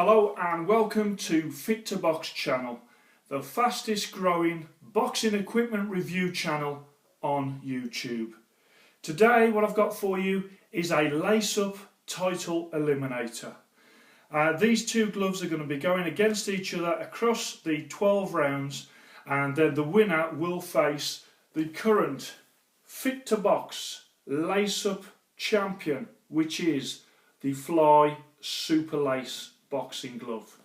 Hello and welcome to Fit to Box channel, the fastest growing boxing equipment review channel on YouTube. Today what I've got for you is a lace-up title eliminator. These two gloves are going to be going against each other across the 12 rounds, and then the winner will face the current Fit to Box lace-up champion, which is the Fly Super Lace boxing glove.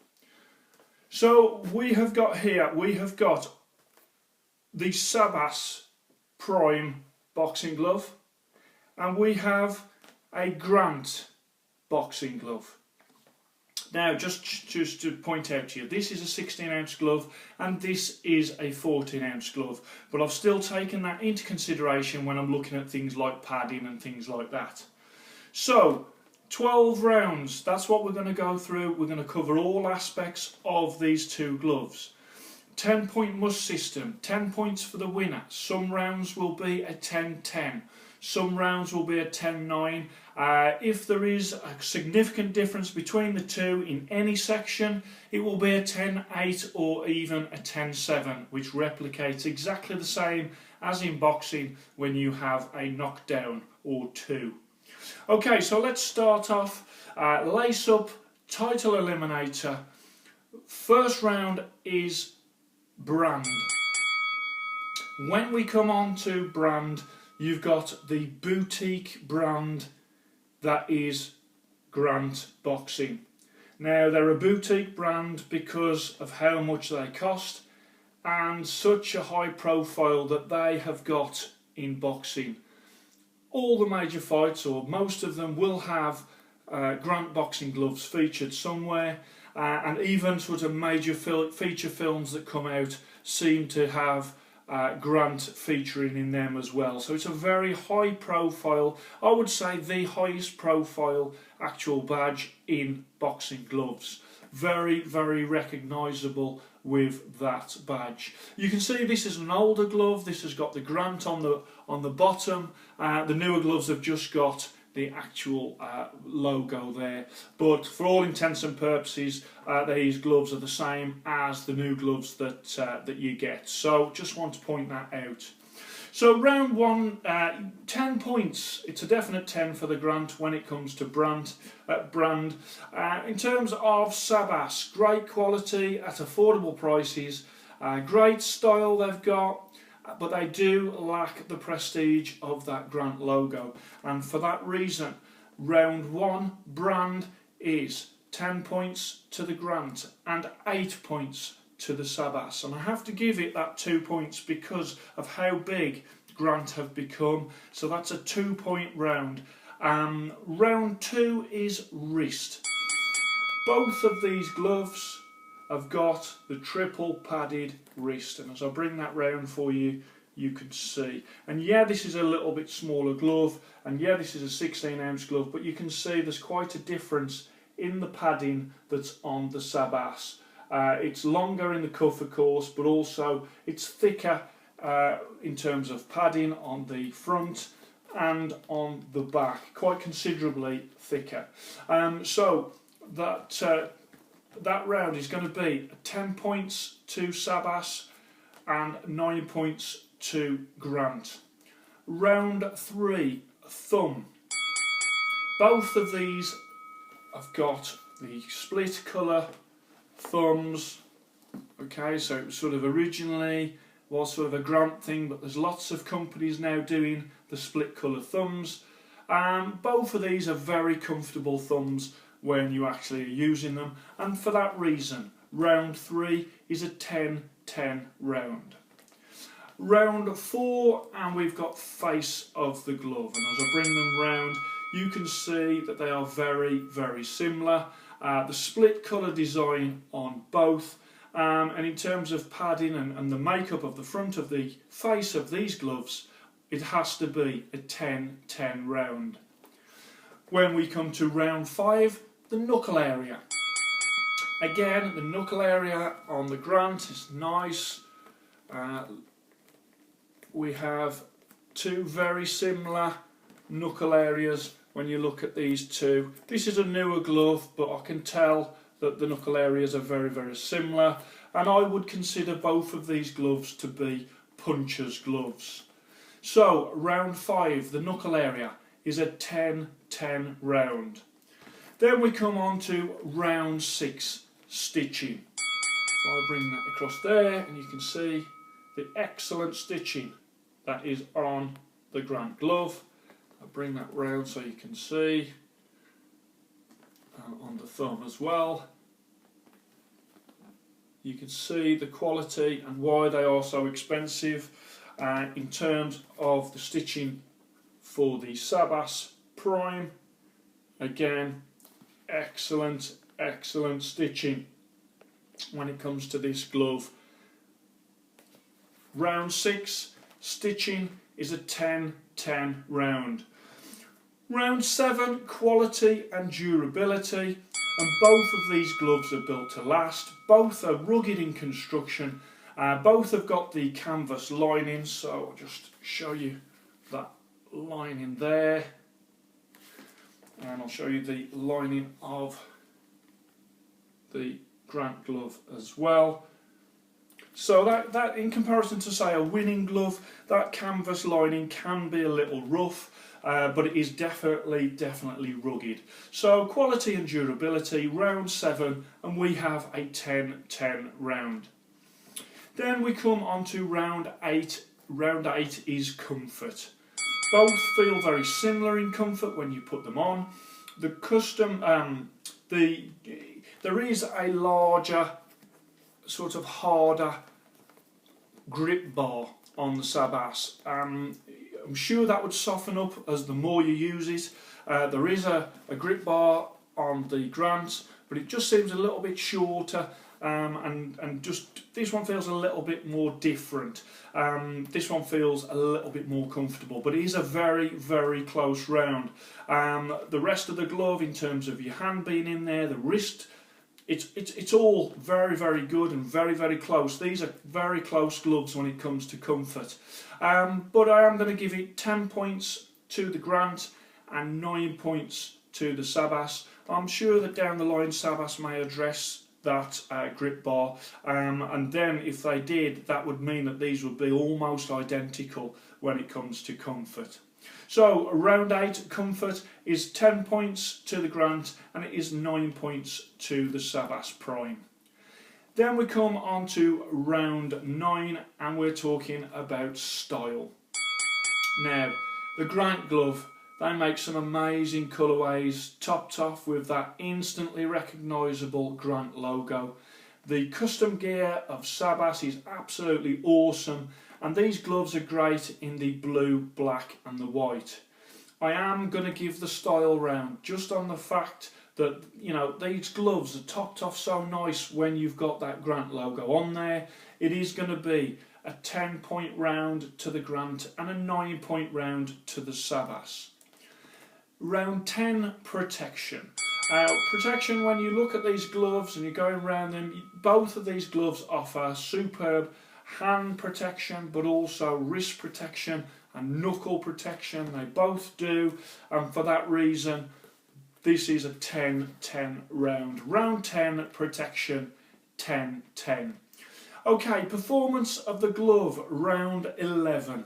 So we have got the Sabas Prime boxing glove, and we have a Grant boxing glove. Now just to point out to you, this is a 16-ounce glove and this is a 14-ounce glove, but I've still taken that into consideration when I'm looking at things like padding and things like that. So 12 rounds, that's what we're going to go through. We're going to cover all aspects of these two gloves. 10-point must system, 10 points for the winner. Some rounds will be a 10-10, some rounds will be a 10-9. If there is a significant difference between the two in any section, it will be a 10-8 or even a 10-7, which replicates exactly the same as in boxing when you have a knockdown or two. Okay, so let's start off. Lace up title eliminator. First round is brand. When we come on to brand, you've got the boutique brand that is Grant Boxing. Now they're a boutique brand because of how much they cost and such a high profile that they have got in boxing. All the major fights, or most of them, will have Grant boxing gloves featured somewhere, and even sort of major feature films that come out seem to have Grant featuring in them as well. So it's a very high profile, I would say the highest profile actual badge in boxing gloves. Very, very recognisable with that badge. You can see this is an older glove. This has got the Grant on the bottom. The newer gloves have just got the actual logo there, but for all intents and purposes these gloves are the same as the new gloves that you get. So just want to point that out. So round one, 10 points. It's a definite 10 for the Grant when it comes to brand. In terms of Sabas, great quality at affordable prices, great style they've got, but they do lack the prestige of that Grant logo, and for that reason round one brand is 10 points to the Grant and 8 points to the Sabas, and I have to give it that 2 points because of how big Grant have become. So that's a 2-point round. Round two is wrist. Both of these gloves have got the triple padded wrist, and as I bring that round for you, you can see. And yeah, this is a little bit smaller glove, and yeah, this is a 16-ounce glove, but you can see there's quite a difference in the padding that's on the Sabas. It's longer in the cuff, of course, but also it's thicker in terms of padding on the front and on the back, quite considerably thicker. So that round is going to be 10 points to Sabas and 9 points to Grant. Round three, thumb. Both of these have got the split colour thumbs. Okay, so it was sort of originally was sort of a Grant thing, but there's lots of companies now doing the split colour thumbs. Both of these are very comfortable thumbs when you actually are using them, and for that reason round three is a 10-10 round. Round four, and we've got face of the glove, and as I bring them round you can see that they are very, very similar. The split colour design on both, and in terms of padding and the makeup of the front of the face of these gloves, it has to be a 10-10 round. When we come to round five, the knuckle area. Again, the knuckle area on the Grant is nice. We have two very similar knuckle areas when you look at these two. This is a newer glove, but I can tell that the knuckle areas are very, very similar, and I would consider both of these gloves to be puncher's gloves. So round 5, the knuckle area, is a 10-10 round. Then we come on to round 6, stitching. So I bring that across there and you can see the excellent stitching that is on the Grant glove. I bring that round so you can see, on the thumb as well. You can see the quality and why they are so expensive in terms of the stitching for the Sabas Prime. Again, excellent stitching when it comes to this glove. Round 6, stitching is a 10-10 round. Round 7, quality and durability, and both of these gloves are built to last. Both are rugged in construction, both have got the canvas lining, so I'll just show you that lining there, and I'll show you the lining of the Grant glove as well. So that in comparison to say a winning glove, that canvas lining can be a little rough, but it is definitely rugged. So quality and durability, round 7, and we have a 10-10 round. Then we come on to round 8. Round 8 is comfort. Both feel very similar in comfort when you put them on. The custom, there is a larger, sort of harder grip bar on the Sabas. I'm sure that would soften up as the more you use it. There is a grip bar on the Grant, but it just seems a little bit shorter, and just this one feels a little bit more different. This one feels a little bit more comfortable, but it is a very close round. The rest of the glove, in terms of your hand being in there, the wrist, it's all very good and very close. These are very close gloves when it comes to comfort. But I am going to give it 10 points to the Grant and 9 points to the Sabas. I'm sure that down the line Sabas may address that grip bar, and then if they did, that would mean that these would be almost identical when it comes to comfort. So round 8 comfort is 10 points to the Grant and it is 9 points to the Sabas Prime. Then we come on to round 9 and we're talking about style. Now, the Grant glove, they make some amazing colourways, topped off with that instantly recognisable Grant logo. The custom gear of Sabas is absolutely awesome, and these gloves are great in the blue, black and the white. I am going to give the style round just on the fact that, you know, these gloves are topped off so nice when you've got that Grant logo on there. It is going to be a 10-point round to the Grant and a 9-point round to the Sabas. Round 10, protection. Protection, when you look at these gloves and you're going around them, both of these gloves offer superb hand protection, but also wrist protection and knuckle protection. They both do, and for that reason this is a 10-10 round. Round 10 protection, 10-10. Okay, performance of the glove, round 11.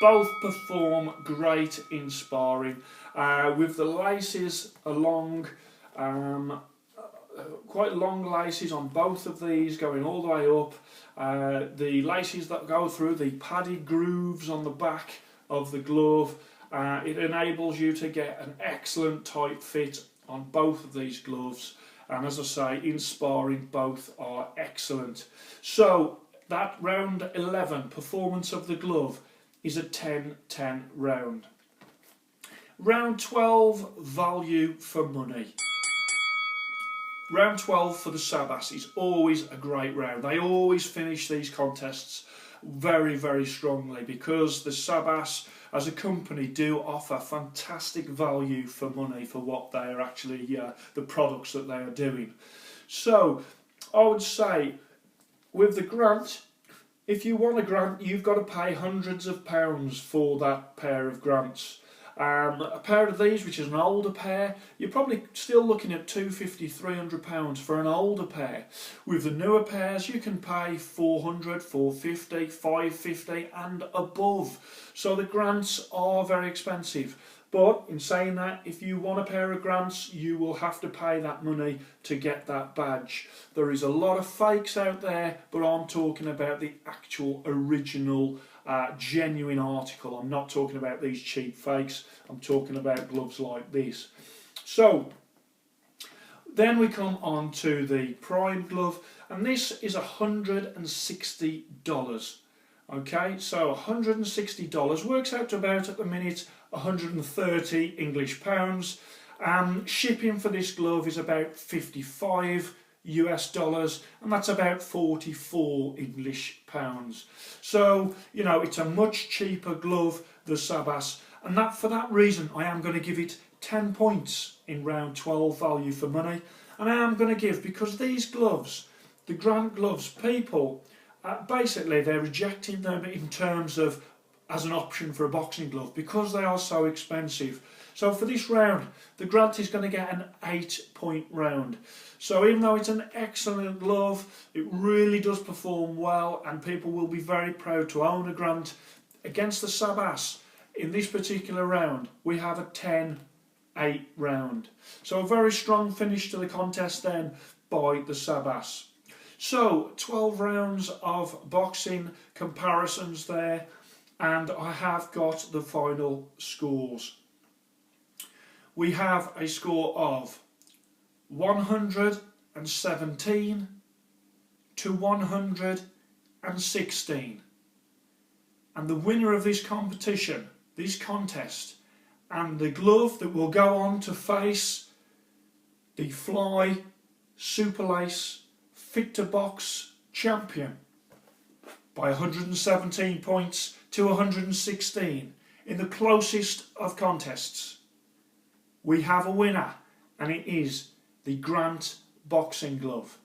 Both perform great in sparring, with the laces along, quite long laces on both of these going all the way up. The laces that go through the padded grooves on the back of the glove, it enables you to get an excellent tight fit on both of these gloves, and as I say, in sparring both are excellent. So that round 11 performance of the glove is a 10-10 round. Round 12, value for money. Round 12 for the Sabas is always a great round. They always finish these contests very strongly because the Sabas as a company do offer fantastic value for money for what they are actually, the products that they are doing. So I would say with the Grant, if you want a Grant, you've got to pay hundreds of pounds for that pair of Grants. A pair of these, which is an older pair, you're probably still looking at £250, £300 for an older pair. With the newer pairs, you can pay £400, £450, £550 and above. So the grants are very expensive. But in saying that, if you want a pair of grants, you will have to pay that money to get that badge. There is a lot of fakes out there, but I'm talking about the actual original genuine article. I'm not talking about these cheap fakes. I'm talking about gloves like this. So then we come on to the Prime glove, and this is $160. Okay, so $160 works out to about, at the minute, 130 English pounds. Shipping for this glove is about 55 US dollars, and that's about 44 English pounds. So, you know, it's a much cheaper glove, the Sabas, and that, for that reason, I am going to give it 10 points in round 12 value for money. And I am going to give, because these gloves, the Grant gloves, people, basically they're rejecting them in terms of as an option for a boxing glove because they are so expensive. So for this round, the Grant is going to get an 8-point round. So even though it's an excellent glove, it really does perform well, and people will be very proud to own a Grant. Against the Sabas, in this particular round, we have a 10-8 round. So a very strong finish to the contest then by the Sabas. So 12 rounds of boxing comparisons there, and I have got the final scores. We have a score of 117 to 116, and the winner of this competition, this contest, and the glove that will go on to face the Fly Super Lace Fit to Box champion by 117 points to 116 in the closest of contests. We have a winner, and it is the Grant boxing glove.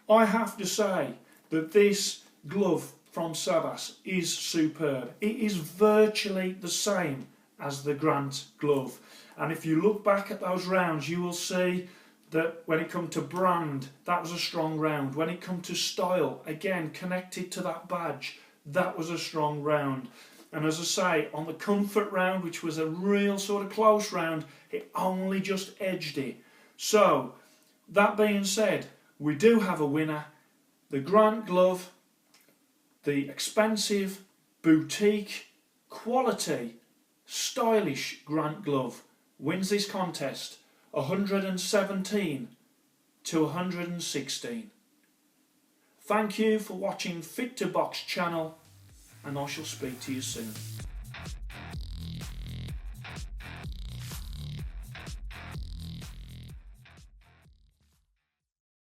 I have to say that this glove from Sabas is superb. It is virtually the same as the Grant glove, and if you look back at those rounds, you will see that when it come to brand, that was a strong round. When it come to style, again connected to that badge, that was a strong round. And as I say, on the comfort round, which was a real sort of close round, it only just edged it. So that being said, we do have a winner. The Grant glove, the expensive, boutique, quality, stylish Grant glove, wins this contest 117 to 116. Thank you for watching Fit to Box channel, and I shall speak to you soon.